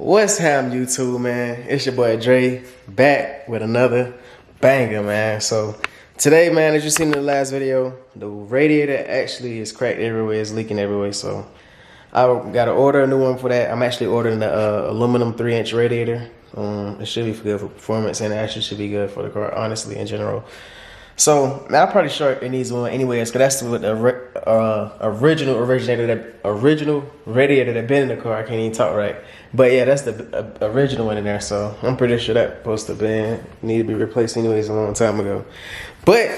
What's happening, YouTube, man? It's your boy Dre back with another banger, man. So today, man, as you seen in the last video, the radiator actually is cracked everywhere, it's leaking everywhere. So I gotta order a new one for that. I'm actually ordering the aluminum 3-inch radiator. It should be good for performance, and it actually should be good for the car, honestly, in general. So now I'm pretty sure it needs one anyways, because that's what the original radiator that been in the car. I can't even talk right, but yeah, that's the original one in there. So I'm pretty sure that supposed to need to be replaced anyways a long time ago. But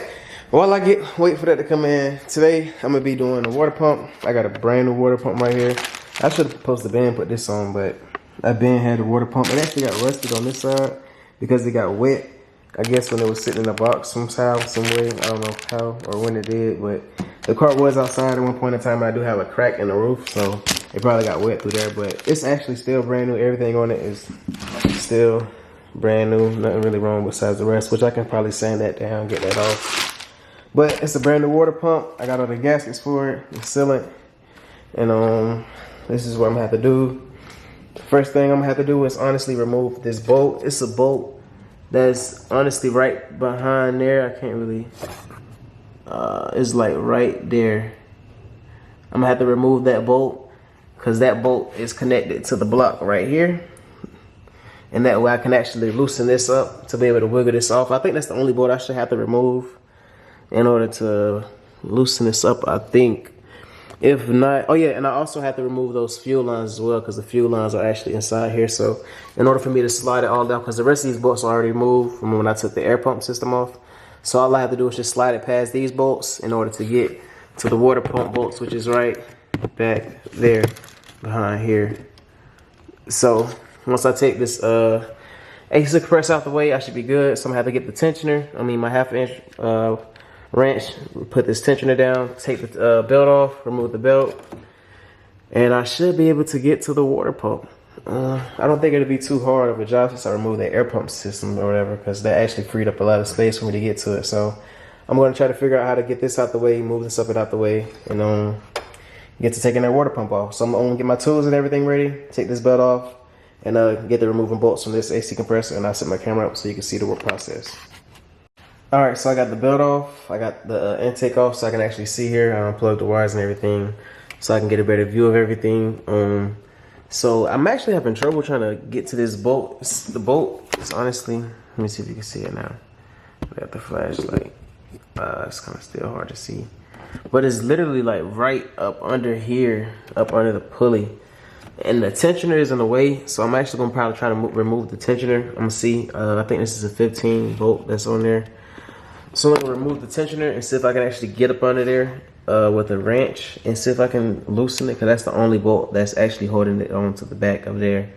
while I wait for that to come in, today I'm gonna be doing the water pump. I got a brand new water pump right here. I should have supposed to put this on, but I had the water pump. It actually got rusted on this side because it got wet. I guess when it was sitting in a box somehow, some way, I don't know how or when it did, but the car was outside at one point in time. I do have a crack in the roof, so it probably got wet through there, but it's actually still brand new. Everything on it is still brand new. Nothing really wrong besides the rest, which I can probably sand that down, get that off. But it's a brand new water pump. I got all the gaskets for it, the sealant, and this is what I'm gonna have to do. The first thing I'm gonna have to do is honestly remove this bolt. It's a bolt that's honestly right behind there. I can't really, it's like right there. I'm gonna have to remove that bolt because that bolt is connected to the block right here. And that way I can actually loosen this up to be able to wiggle this off. I think that's the only bolt I should have to remove in order to loosen this up, I think. If not, oh yeah, and I also have to remove those fuel lines as well because the fuel lines are actually inside here. So in order for me to slide it all down, because the rest of these bolts are already removed from when I took the air pump system off. So all I have to do is just slide it past these bolts in order to get to the water pump bolts, which is right back there behind here. So once I take this AC compressor out the way, I should be good. So I'm gonna have to get the tensioner, my 1/2 inch wrench, put this tensioner down, take the belt off, remove the belt, and I should be able to get to the water pump. I don't think it'll be too hard of a job since I removed the air pump system or whatever, because that actually freed up a lot of space for me to get to it. So I'm going to try to figure out how to get this out the way, move this up and out the way, and get to taking that water pump off. So I'm going to get my tools and everything ready, take this belt off, and get the removing bolts from this AC compressor, and I'll set my camera up so you can see the work process. Alright, so I got the belt off, I got the intake off so I can actually see here. I unplugged the wires and everything so I can get a better view of everything. So I'm actually having trouble trying to get to this bolt. The bolt is honestly, let me see if you can see it now. I got the flashlight. It's kind of still hard to see. But it's literally like right up under here, up under the pulley. And the tensioner is in the way, so I'm actually gonna probably try to remove the tensioner. I'm gonna see, I think this is a 15 volt that's on there. So I'm gonna remove the tensioner and see if I can actually get up under there with a wrench and see if I can loosen it, because that's the only bolt that's actually holding it onto the back of there.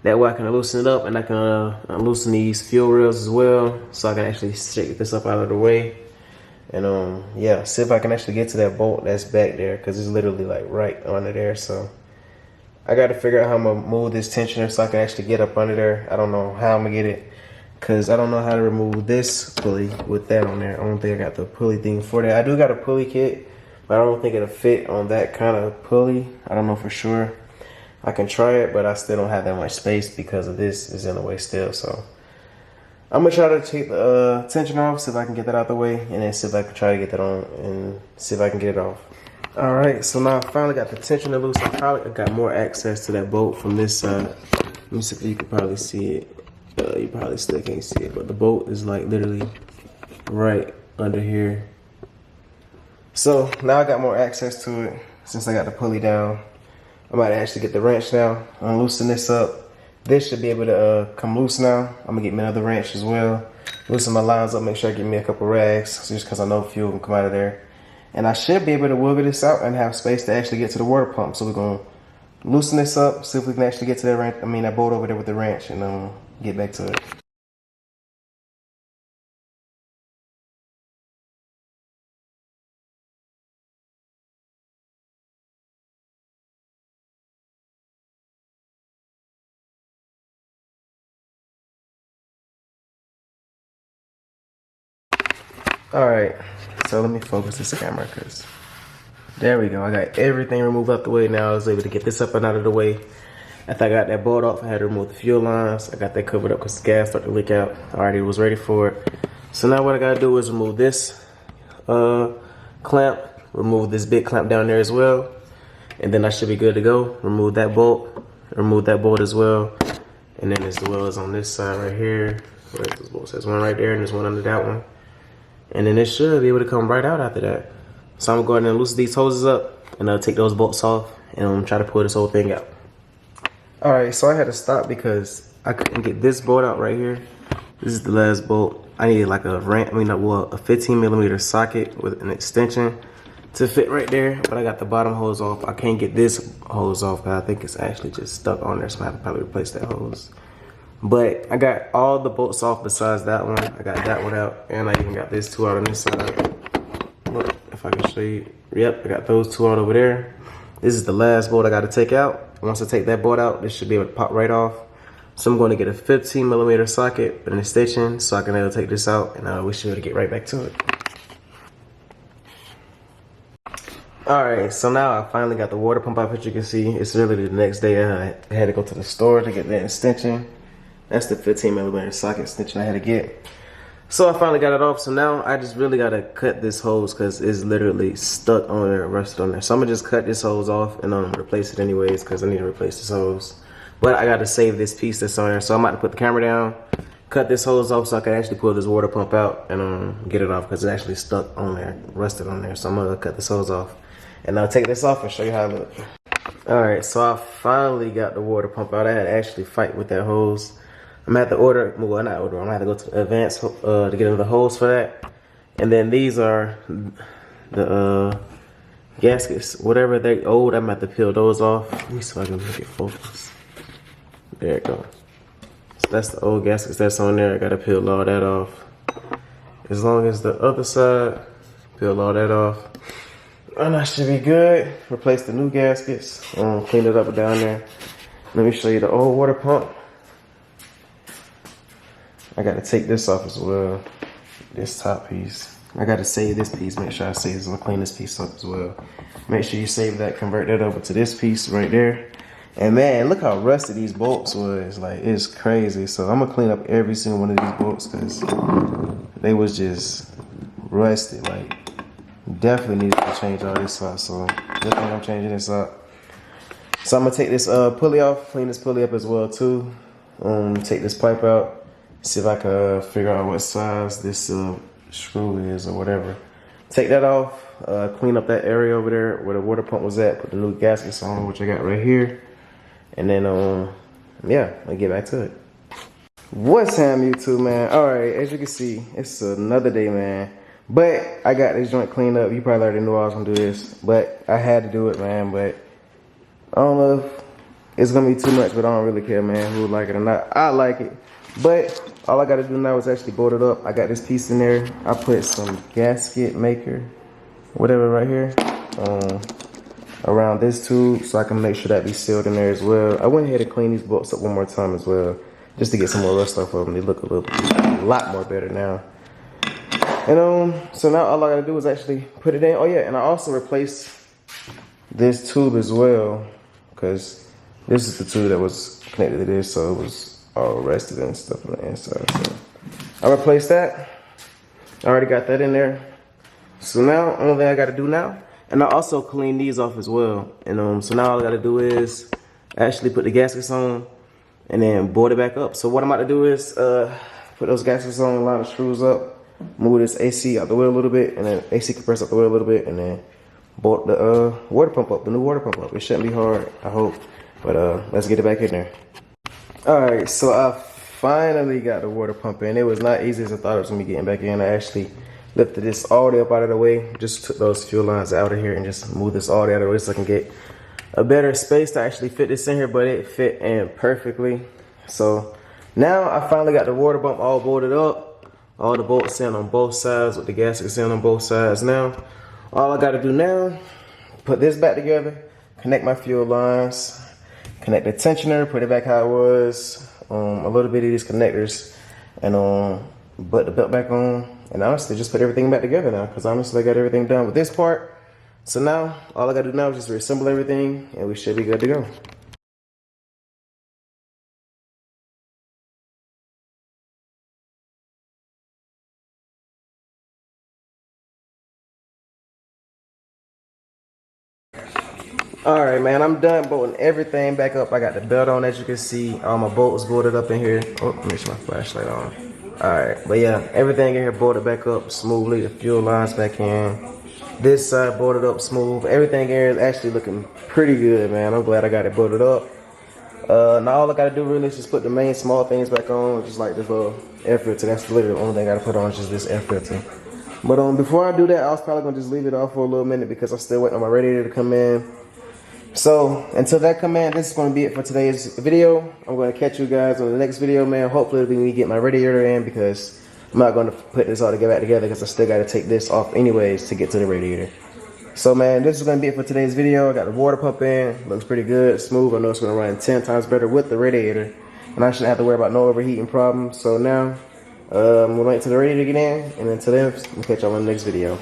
That way I can loosen it up, and I can loosen these fuel rails as well, so I can actually shake this up out of the way. And yeah, see if I can actually get to that bolt that's back there, because it's literally like right under there. So I got to figure out how I'm gonna move this tensioner so I can actually get up under there. I don't know how I'm gonna get it, because I don't know how to remove this pulley with that on there. I don't think I got the pulley thing for that. I do got a pulley kit, but I don't think it'll fit on that kind of pulley. I don't know for sure. I can try it, but I still don't have that much space because of this is in the way still. So I'm gonna try to take the tension off, see if I can get that out the way, and then see if I can try to get that on and see if I can get it off. All right, so now I finally got the tensioner loose. I probably got more access to that bolt from this side. Let me see if you can probably see it. You probably still can't see it, but the bolt is like literally right under here. So now I got more access to it since I got the pulley down. I might actually get the wrench now, unloosen this up. This should be able to come loose now. I'm gonna get me another wrench as well. Loosen my lines up, make sure I get me a couple rags, just because I know fuel can come out of there. And I should be able to wiggle this out and have space to actually get to the water pump. So we're gonna loosen this up, see if we can actually get to that wrench, that bolt over there with the wrench, and get back to it. All right, so let me focus this camera, because there we go. I got everything removed out the way now. I was able to get this up and out of the way. After I got that bolt off, I had to remove the fuel lines. I got that covered up because the gas started to leak out. I already was ready for it. So now what I gotta do is remove this clamp, remove this big clamp down there as well, and then I should be good to go. Remove that bolt as well, and then as well as on this side right here. Where's this bolt? There's one right there and there's one under that one, and then it should be able to come right out after that. So I'm gonna go ahead and loosen these hoses up and take those bolts off and try to pull this whole thing out. All right, so I had to stop because I couldn't get this bolt out right here. This is the last bolt. I needed like a 15mm socket with an extension to fit right there, but I got the bottom hose off. I can't get this hose off because I think it's actually just stuck on there, so I have to probably replace that hose. But I got all the bolts off besides that one. I got that one out, and I even got this two out on this side. Look, if I can show you. Yep, I got those two out over there. This is the last bolt I got to take out. Once I take that bolt out, this should be able to pop right off. So I'm going to get a 15mm socket with an extension so I can able to take this out, and we should be able to get right back to it. Alright, so now I finally got the water pump out, as you can see. It's literally the next day. I had to go to the store to get that extension. That's the 15mm socket extension I had to get. So I finally got it off. So now I just really got to cut this hose because it's literally stuck on there, rusted on there. So I'm going to just cut this hose off and replace it anyways because I need to replace this hose. But I got to save this piece that's on there. So I'm about to put the camera down, cut this hose off so I can actually pull this water pump out and get it off because it's actually stuck on there, rusted on there. So I'm going to cut this hose off. And I'll take this off and show you how it looks. Alright, so I finally got the water pump out. I had to actually fight with that hose. I'm gonna have to order, well not order, I'm gonna have to go to the Advance to get another hose for that. And then these are the gaskets, whatever they're old, I'm gonna have to peel those off. Let me see if I can make it focus. There it goes. So that's the old gaskets that's on there. I gotta peel all that off. As long as the other side, peel all that off. And I should be good. Replace the new gaskets. Clean it up down there. Let me show you the old water pump. I gotta take this off as well. This top piece. I gotta save this piece. Make sure I save this. I'm gonna clean this piece up as well. Make sure you save that, convert that over to this piece right there. And man, look how rusty these bolts was. Like, it's crazy. So I'm gonna clean up every single one of these bolts because they was just rusted. Like, definitely need to change all this up. So good thing I'm changing this up. So I'm gonna take this pulley off, clean this pulley up as well too. Take this pipe out. See if I can figure out what size this screw is or whatever. Take that off, clean up that area over there where the water pump was at, put the new gaskets on, which I got right here. And then, yeah, I'll get back to it. What's happening, YouTube, man? All right, as you can see, it's another day, man. But I got this joint cleaned up. You probably already knew I was gonna do this, but I had to do it, man. But I don't know if it's gonna be too much, but I don't really care, man, who would like it or not. I like it. But all I gotta do now is actually bolt it up. I got this piece in there. I put some gasket maker, whatever right here, around this tube so I can make sure that be sealed in there as well. I went ahead and cleaned these bolts up one more time as well, just to get some more rust off of them. They look a lot more better now. And so now all I gotta do is actually put it in. Oh yeah, and I also replaced this tube as well, because this is the tube that was connected to this, so it was all rusted and stuff on the inside. So I replaced that. I already got that in there. So now, only thing I gotta do now, and I also clean these off as well. And so now all I gotta do is actually put the gaskets on and then bolt it back up. So what I'm about to do is put those gaskets on, line the screws up, move this AC out the way a little bit, and then AC compressor out the way a little bit, and then bolt the water pump up, the new water pump up. It shouldn't be hard, I hope. But let's get it back in there. Alright, so I finally got the water pump in. It was not easy as I thought it was gonna be getting back in. I actually lifted this all the way up out of the way, just took those fuel lines out of here and just moved this all the way out of the way so I can get a better space to actually fit this in here, but it fit in perfectly. So now I finally got the water pump all bolted up, all the bolts in on both sides with the gaskets in on both sides. Now all I gotta do now, put this back together, connect my fuel lines, connect the tensioner, put it back how it was, a little bit of these connectors, and put the belt back on, and honestly just put everything back together now, because honestly I got everything done with this part. So now all I gotta do now is just reassemble everything and we should be good to go. All right, man, I'm done bolting everything back up. I got the belt on, as you can see. All my bolts bolted up in here. Oh, let me make sure my flashlight on. All right, but yeah, everything in here bolted back up smoothly. The fuel lines back in. This side bolted up smooth. Everything here is actually looking pretty good, man. I'm glad I got it bolted up. Now all I gotta do really is just put the main small things back on, just like this little air filter. That's literally the only thing I gotta put on is just this air filter. But before I do that, I was probably gonna just leave it off for a little minute because I'm still waiting on my radiator to come in. So until that come in, this is gonna be it for today's video. I'm gonna catch you guys on the next video, man. Hopefully it'll be me get my radiator in because I'm not gonna put this all back together because I still gotta take this off anyways to get to the radiator. So man, this is gonna be it for today's video. I got the water pump in, looks pretty good, smooth. I know it's gonna run 10 times better with the radiator, and I shouldn't have to worry about no overheating problems. So now, I'm gonna wait till the radiator to get in, and until then, we'll catch y'all on the next video.